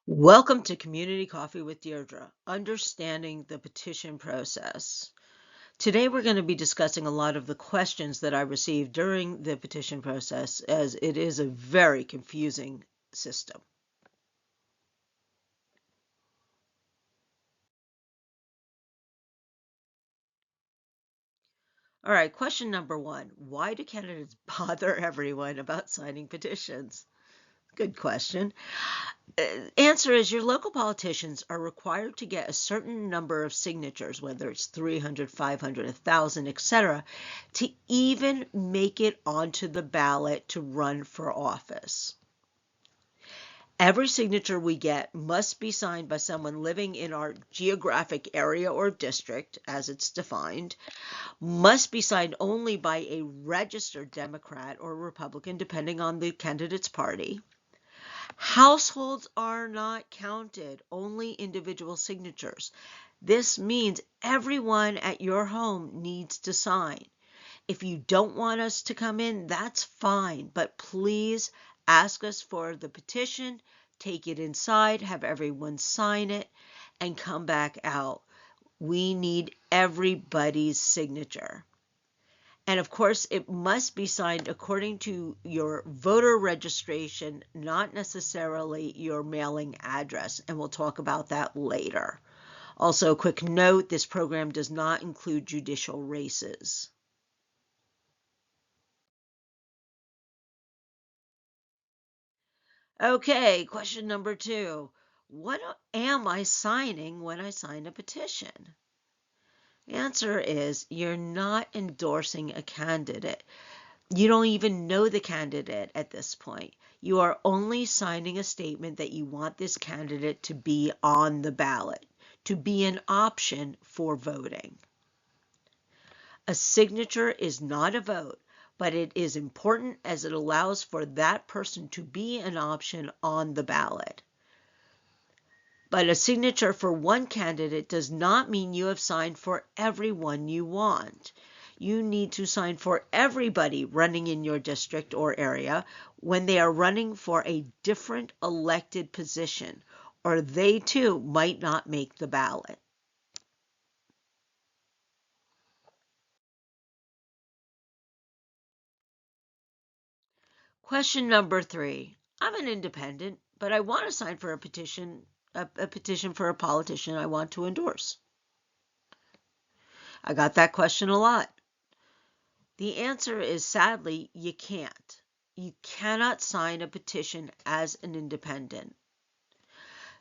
Welcome to Community Coffee with Deirdre, understanding the petition process. Today we're going to be discussing a lot of the questions that I received during the petition process, as it is a very confusing system. All right, question number one. Why do candidates bother everyone about signing petitions? Good question. Answer is your local politicians are required to get a certain number of signatures, whether it's 300, 500, 1,000, etc., to even make it onto the ballot to run for office. Every signature we get must be signed by someone living in our geographic area or district, as it's defined, must be signed only by a registered Democrat or Republican, depending on the candidate's party. Households are not counted, only individual signatures. This means everyone at your home needs to sign. If you don't want us to come in, that's fine, but please ask us for the petition, take it inside, have everyone sign it, and come back out. We need everybody's signature. And of course, it must be signed according to your voter registration, not necessarily your mailing address. And we'll talk about that later. Also, a quick note, this program does not include judicial races. Okay, question number two. What am I signing when I sign a petition? The answer is you're not endorsing a candidate. You don't even know the candidate at this point. You are only signing a statement that you want this candidate to be on the ballot, to be an option for voting. A signature is not a vote, but it is important as it allows for that person to be an option on the ballot. But a signature for one candidate does not mean you have signed for everyone you want. You need to sign for everybody running in your district or area when they are running for a different elected position, or they too might not make the ballot. Question number three. I'm an independent, but I want to sign for a petition for a politician I want to endorse. I got that question a lot. The answer is sadly, you can't. You cannot sign a petition as an independent.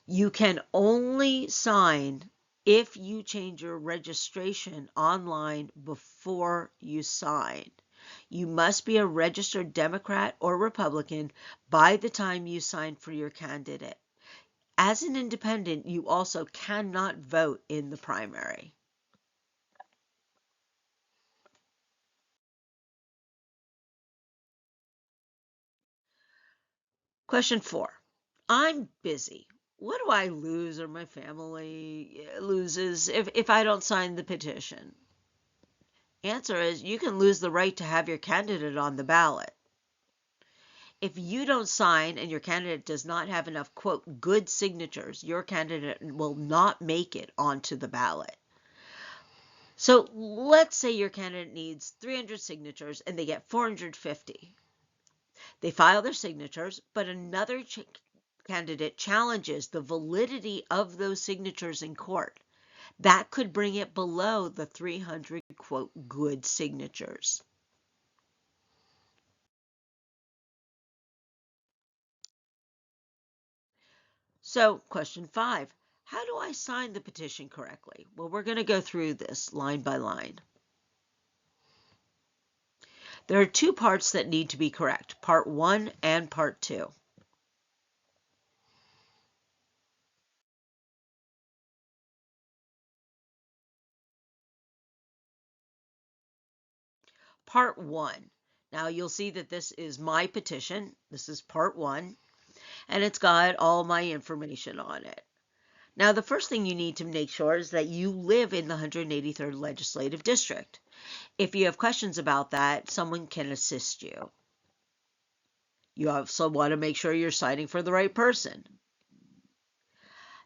You can only sign if you change your registration online before you sign. You must be a registered Democrat or Republican by the time you sign for your candidate. As an independent, you also cannot vote in the primary. Question four. I'm busy. What do I lose or my family loses if I don't sign the petition? Answer is you can lose the right to have your candidate on the ballot. If you don't sign and your candidate does not have enough, quote, good signatures, your candidate will not make it onto the ballot. So let's say your candidate needs 300 signatures and they get 450. They file their signatures, but another candidate challenges the validity of those signatures in court. That could bring it below the 300, quote, good signatures. So, question five, how do I sign the petition correctly? Well, we're going to go through this line by line. There are two parts that need to be correct, part one and part two. Part one. Now you'll see that this is my petition. This is part one, and it's got all my information on it. Now, the first thing you need to make sure is that you live in the 183rd Legislative District. If you have questions about that, someone can assist you. You also want to make sure you're signing for the right person.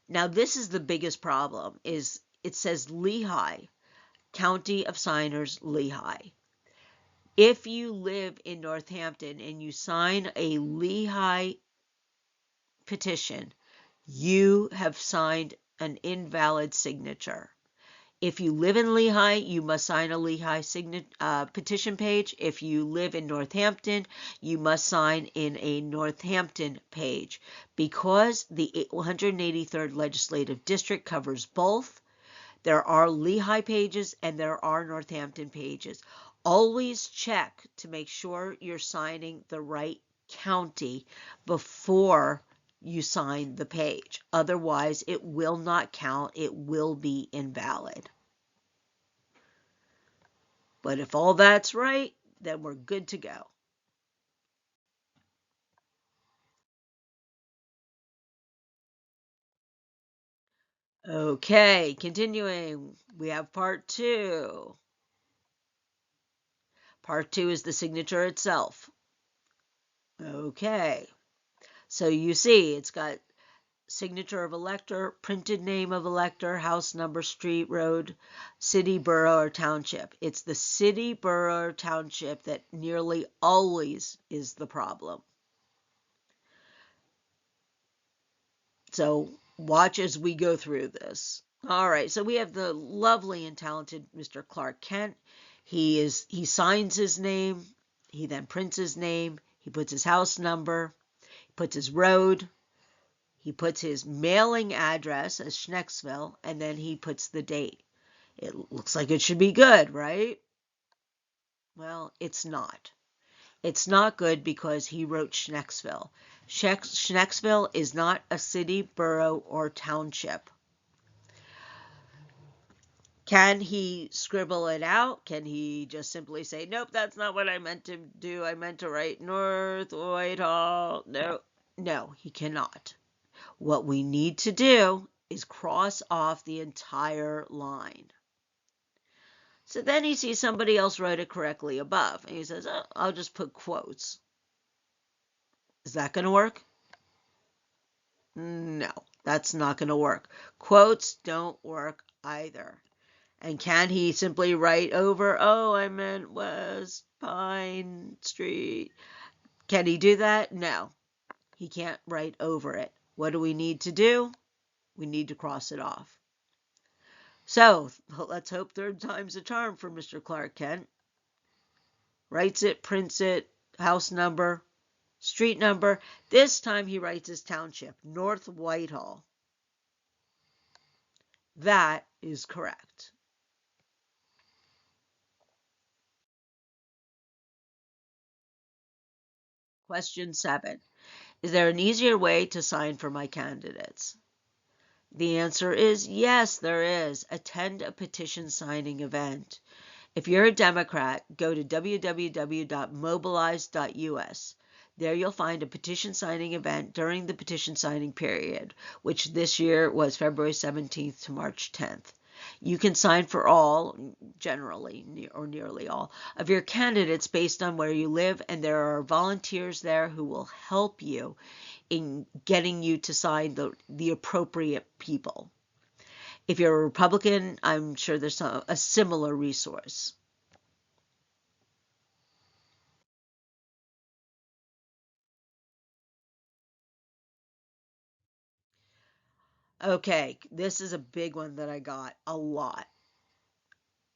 Now, this is the biggest problem, is it says Lehigh, County of Signers, Lehigh. If you live in Northampton and you sign a Lehigh petition, you have signed an invalid signature. If you live in Lehigh, you must sign a Lehigh petition page. If you live in Northampton, you must sign in a Northampton page. Because the 183rd Legislative District covers both, there are Lehigh pages and there are Northampton pages. Always check to make sure you're signing the right county before you sign the page. Otherwise, it will not count. It will be invalid. But if all that's right, then we're good to go. Okay, continuing, we have part 2. Part 2 is the signature itself. Okay, so you see it's got signature of elector, printed name of elector, house number, street, road, city, borough, or township. It's the city, borough, or township that nearly always is the problem. So watch as we go through this. All right, so we have the lovely and talented Mr. Clark Kent. He signs his name, he then prints his name, he puts his house number, he puts his road, he puts his mailing address as Schnecksville, and then he puts the date. It looks like it should be good, right? Well, it's not. It's not good because he wrote Schnecksville. Schnecksville is not a city, borough, or township. Can he scribble it out? Can he just simply say, nope, that's not what I meant to do. I meant to write North Whitehall. No, he cannot. What we need to do is cross off the entire line. So then he sees somebody else write it correctly above, and he says, oh, I'll just put quotes. Is that going to work? No, that's not going to work. Quotes don't work either. And can he simply write over, oh, I meant West Pine Street? Can he do that? No, he can't write over it. What do we need to do? We need to cross it off. So let's hope third time's a charm for Mr. Clark Kent. Writes it, prints it, house number, street number. This time he writes his township, North Whitehall. That is correct. Question 7. Is there an easier way to sign for my candidates? The answer is yes, there is. Attend a petition signing event. If you're a Democrat, go to www.mobilize.us. There you'll find a petition signing event during the petition signing period, which this year was February 17th to March 10th. You can sign for all, generally, or nearly all, of your candidates based on where you live, and there are volunteers there who will help you in getting you to sign the appropriate people. If you're a Republican, I'm sure there's a similar resource. Okay, this is a big one that I got a lot.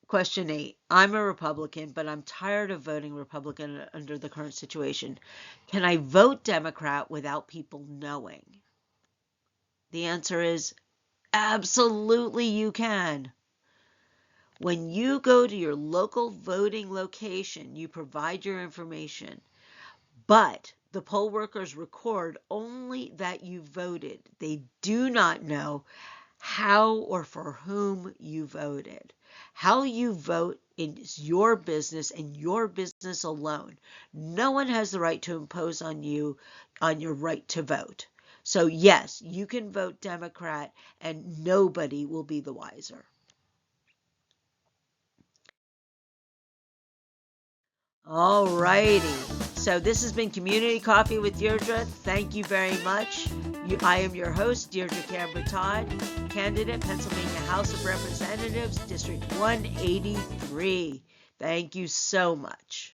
Question 8. I'm a Republican, but I'm tired of voting Republican under the current situation. Can I vote Democrat without people knowing? The answer is absolutely you can. When you go to your local voting location, you provide your information, but the poll workers record only that you voted. They do not know how or for whom you voted. How you vote is your business and your business alone. No one has the right to impose on you on your right to vote. So yes, you can vote Democrat and nobody will be the wiser. All righty. So this has been Community Coffee with Deirdre. Thank you very much. I am your host, Deirdre Canberra Todd, candidate, Pennsylvania House of Representatives, District 183. Thank you so much.